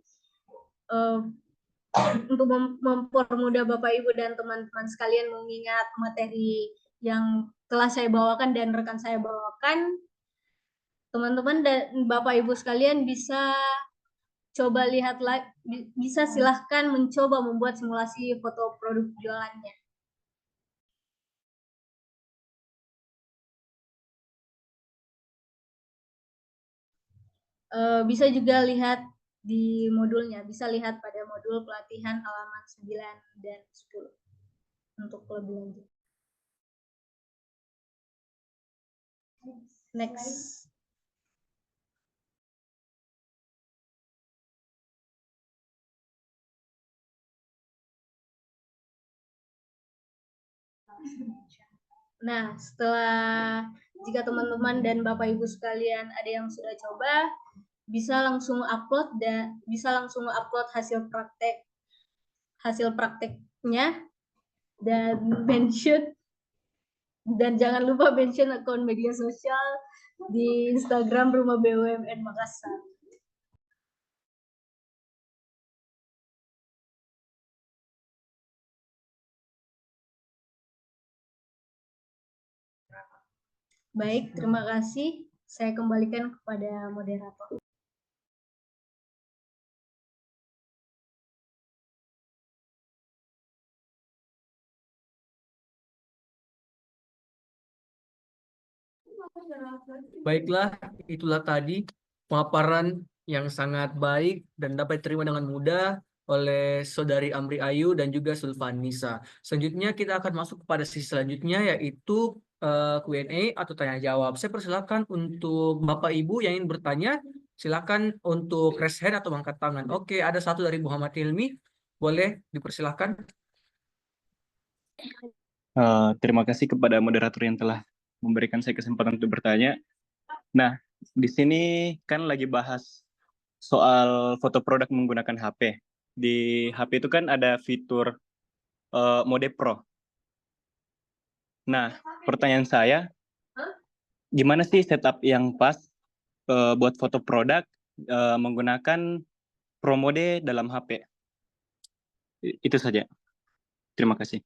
untuk mempermudah Bapak Ibu dan teman-teman sekalian mengingat materi yang telah saya bawakan dan rekan saya bawakan, teman-teman dan Bapak Ibu sekalian bisa silahkan mencoba membuat simulasi foto produk jualannya. Bisa juga lihat di modulnya, bisa lihat pada modul pelatihan halaman 9 dan 10 untuk lebih lanjut. Next. Nah, jika teman-teman dan Bapak Ibu sekalian ada yang sudah coba, bisa langsung upload hasil prakteknya dan jangan lupa mention akun media sosial di Instagram Rumah BUMN Makassar. Baik, terima kasih. Saya kembalikan kepada moderator. Baiklah, itulah tadi pemaparan yang sangat baik dan dapat diterima dengan mudah oleh Saudari Amri Ayu dan juga Sulfan Nisa. Selanjutnya kita akan masuk kepada sesi selanjutnya, yaitu Q&A atau tanya jawab. Saya persilakan untuk Bapak Ibu yang ingin bertanya, silakan untuk raise hand atau angkat tangan. Oke, ada satu dari Muhammad Hilmi, boleh dipersilakan. Terima kasih kepada moderator yang telah memberikan saya kesempatan untuk bertanya. Nah, di sini kan lagi bahas soal foto produk menggunakan HP. Di HP itu kan ada fitur mode Pro. Nah, pertanyaan saya, gimana sih setup yang pas buat foto produk menggunakan Pro mode dalam HP? Itu saja. Terima kasih.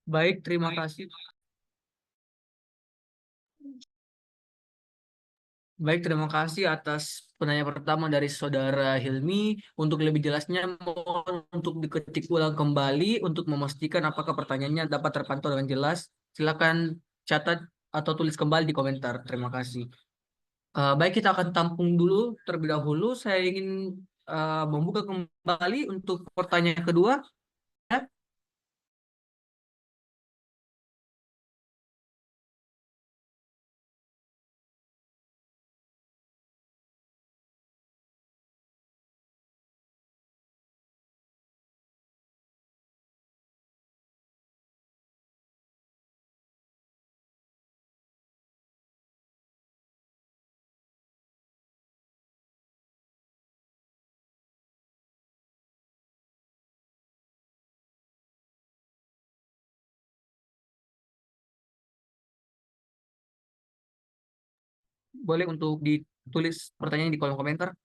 Baik, terima kasih. Baik, terima kasih atas penanya pertama dari Saudara Hilmi. Untuk lebih jelasnya, mohon untuk diketik ulang kembali untuk memastikan apakah pertanyaannya dapat terpantau dengan jelas. Silakan catat atau tulis kembali di komentar. Terima kasih. Baik, kita akan tampung dulu terlebih dahulu. Saya ingin membuka kembali untuk pertanyaan kedua. Boleh untuk ditulis pertanyaan di kolom komentar.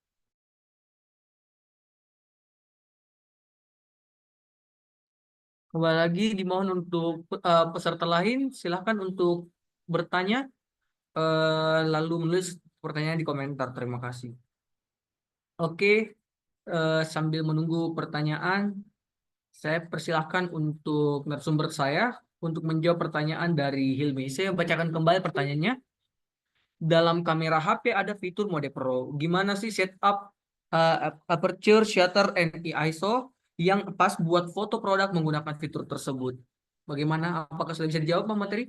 Kembali lagi dimohon untuk peserta lain silahkan untuk bertanya lalu menulis pertanyaan di komentar. Terima kasih. Oke, sambil menunggu pertanyaan, saya persilahkan untuk narasumber saya untuk menjawab pertanyaan dari Hilmi. Saya bacakan kembali pertanyaannya. Dalam kamera HP ada fitur mode Pro. Gimana sih setup aperture, shutter, and ISO yang pas buat foto produk menggunakan fitur tersebut? Bagaimana? Apakah sudah bisa dijawab, Bang Materi?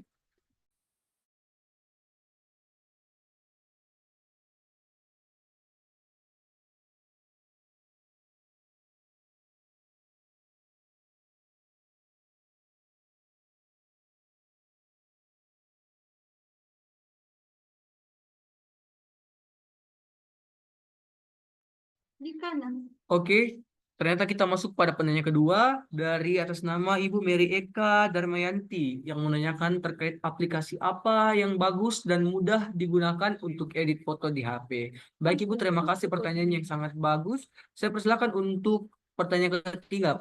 Di kanan. Oke, ternyata kita masuk pada penanya kedua dari atas nama Ibu Mary Eka Darmayanti yang menanyakan terkait aplikasi apa yang bagus dan mudah digunakan untuk edit foto di HP. Baik Ibu, terima kasih pertanyaan yang sangat bagus. Saya persilakan untuk pertanyaan ketiga.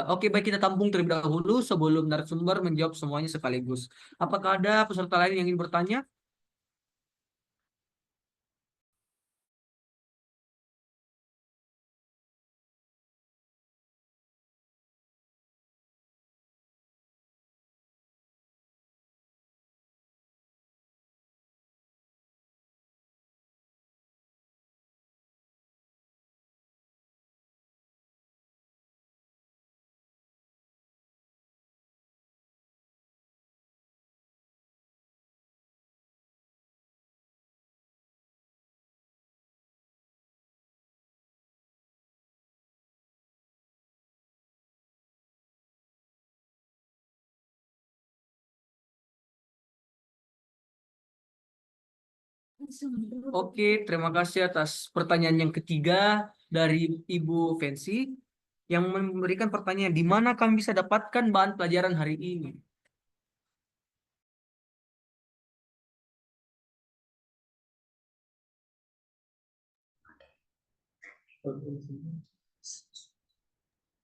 Oke, baik kita tampung terlebih dahulu sebelum narasumber menjawab semuanya sekaligus. Apakah ada peserta lain yang ingin bertanya? Oke, terima kasih atas pertanyaan yang ketiga dari Ibu Fancy yang memberikan pertanyaan di mana kami bisa dapatkan bahan pelajaran hari ini.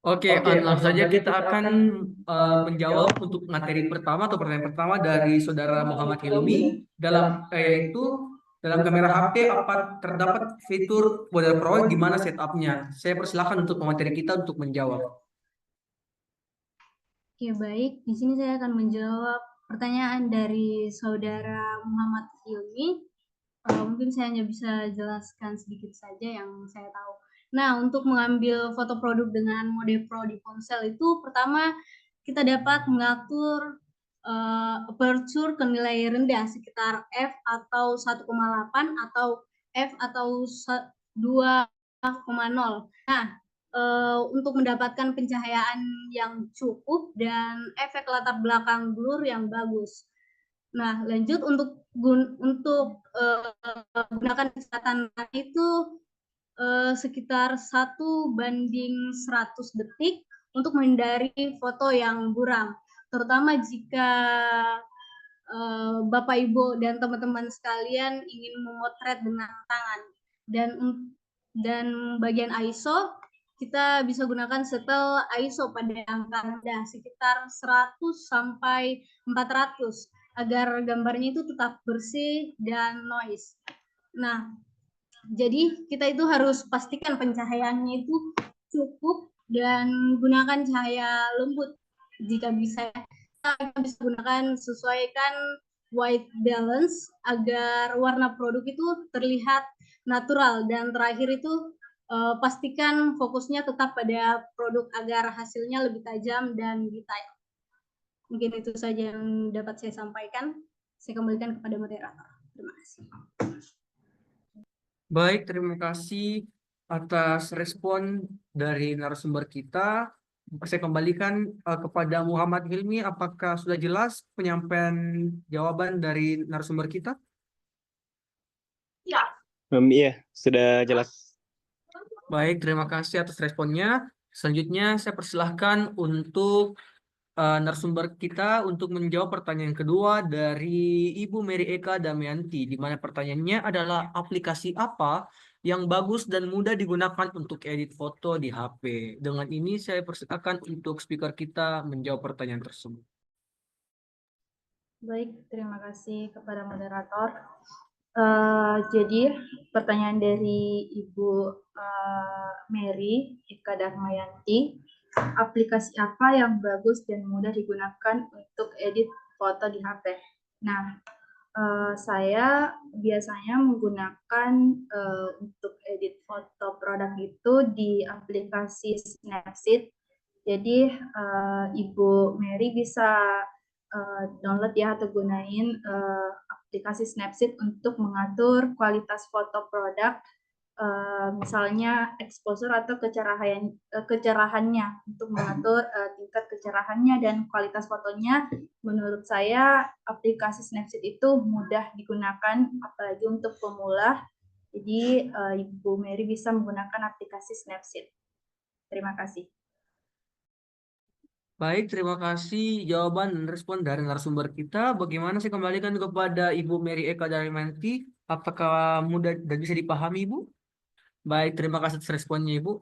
Oke, langsung saja kita akan menjawab untuk materi pertama atau pertanyaan pertama dari Saudara Muhammad Hilmi yaitu dalam kamera HP apa terdapat fitur Model Pro di mana setupnya? Saya persilahkan untuk pemateri kita untuk menjawab. Oke, baik. Di sini saya akan menjawab pertanyaan dari Saudara Muhammad Hilmi. Mungkin saya hanya bisa jelaskan sedikit saja yang saya tahu. Nah, untuk mengambil foto produk dengan mode Pro di ponsel itu pertama kita dapat mengatur aperture ke nilai rendah sekitar f atau 1,8 atau f atau 2,0. Nah, untuk mendapatkan pencahayaan yang cukup dan efek latar belakang blur yang bagus. Nah, lanjut untuk gunakan kecepatan itu sekitar 1:100 detik untuk menghindari foto yang buram. Terutama jika Bapak Ibu dan teman-teman sekalian ingin memotret dengan tangan. Dan bagian ISO kita bisa gunakan setel ISO pada angka rendah sekitar 100 sampai 400 agar gambarnya itu tetap bersih dan noise. Nah, jadi kita itu harus pastikan pencahayaannya itu cukup dan gunakan cahaya lembut jika bisa. Kita bisa gunakan sesuaikan white balance agar warna produk itu terlihat natural, dan terakhir itu pastikan fokusnya tetap pada produk agar hasilnya lebih tajam dan detail. Mungkin itu saja yang dapat saya sampaikan. Saya kembalikan kepada moderator. Terima kasih. Baik, terima kasih atas respon dari narasumber kita. Saya kembalikan kepada Muhammad Hilmi. Apakah sudah jelas penyampaian jawaban dari narasumber kita? Iya, sudah jelas. Baik, terima kasih atas responnya. Selanjutnya saya persilahkan untuk narasumber kita untuk menjawab pertanyaan kedua dari Ibu Mary Eka Damayanti, di mana pertanyaannya adalah aplikasi apa yang bagus dan mudah digunakan untuk edit foto di HP. Dengan ini saya persilakan untuk speaker kita menjawab pertanyaan tersebut. Baik, terima kasih kepada moderator. Jadi pertanyaan dari Ibu Mary Eka Darmayanti, aplikasi apa yang bagus dan mudah digunakan untuk edit foto di HP? Nah, saya biasanya menggunakan untuk edit foto produk itu di aplikasi Snapseed Jadi Ibu Mary bisa download ya atau gunain aplikasi Snapseed untuk mengatur kualitas foto produk, misalnya exposure atau kecerahannya, untuk mengatur tingkat kecerahannya dan kualitas fotonya. Menurut saya aplikasi Snapseed itu mudah digunakan, apalagi untuk pemula. Jadi Ibu Mary bisa menggunakan aplikasi Snapseed. Terima kasih. Baik, terima kasih jawaban dan respon dari narasumber kita. Bagaimana saya kembalikan kepada Ibu Mary Eka dari Menti. Apakah mudah dan bisa dipahami, Ibu? Baik, terima kasih atas responnya, Ibu.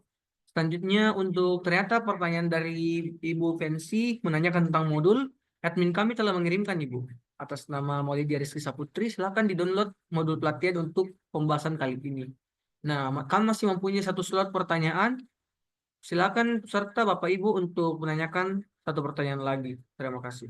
Selanjutnya, untuk ternyata pertanyaan dari Ibu Fancy menanyakan tentang modul, admin kami telah mengirimkan, Ibu. Atas nama Maulidia Rizky Saputri, silakan di-download modul pelatihan untuk pembahasan kali ini. Nah, kami masih mempunyai satu slot pertanyaan. Silakan peserta Bapak Ibu untuk menanyakan satu pertanyaan lagi. Terima kasih.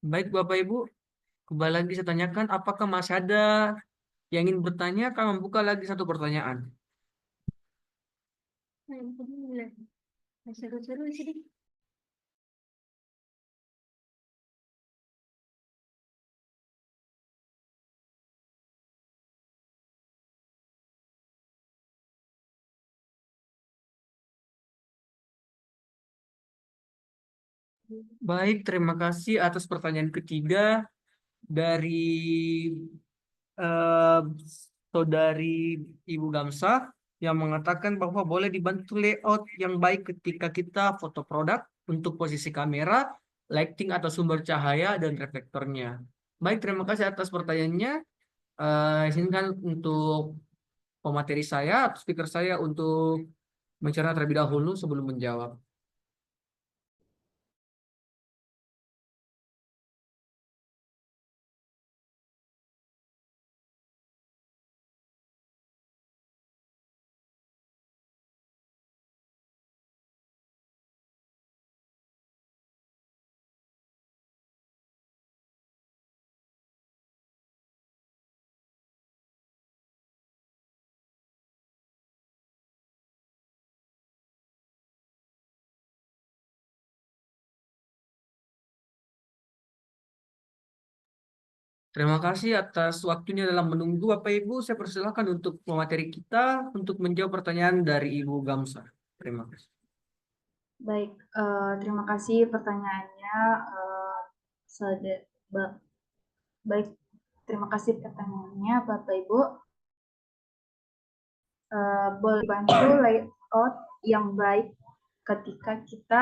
Baik Bapak Ibu, kembali lagi saya tanyakan, apakah masih ada yang ingin bertanya? Kami membuka lagi satu pertanyaan. Baik, terima kasih atas pertanyaan ketiga dari eh, saudari Ibu Gamsah yang mengatakan bahwa boleh dibantu layout yang baik ketika kita foto produk untuk posisi kamera, lighting atau sumber cahaya dan reflektornya. Baik, terima kasih atas pertanyaannya. Izinkan untuk pemateri saya atau speaker saya untuk mencerna terlebih dahulu sebelum menjawab. Terima kasih atas waktunya dalam menunggu Bapak Ibu. Saya persilakan untuk pemateri kita untuk menjawab pertanyaan dari Ibu Gamsah. Terima kasih. Baik, terima kasih pertanyaannya. Baik, terima kasih pertanyaannya Bapak Ibu. Boleh bantu layout yang baik ketika kita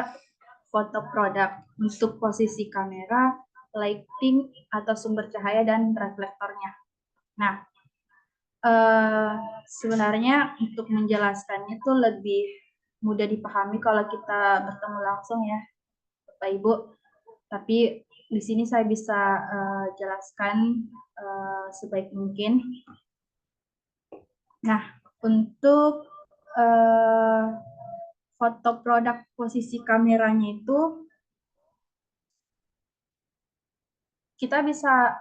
foto produk untuk posisi kamera, lighting atau sumber cahaya dan reflektornya. Nah, sebenarnya untuk menjelaskannya itu lebih mudah dipahami kalau kita bertemu langsung ya, Bapak Ibu. Tapi di sini saya bisa jelaskan sebaik mungkin. Nah, untuk foto produk posisi kameranya itu kita bisa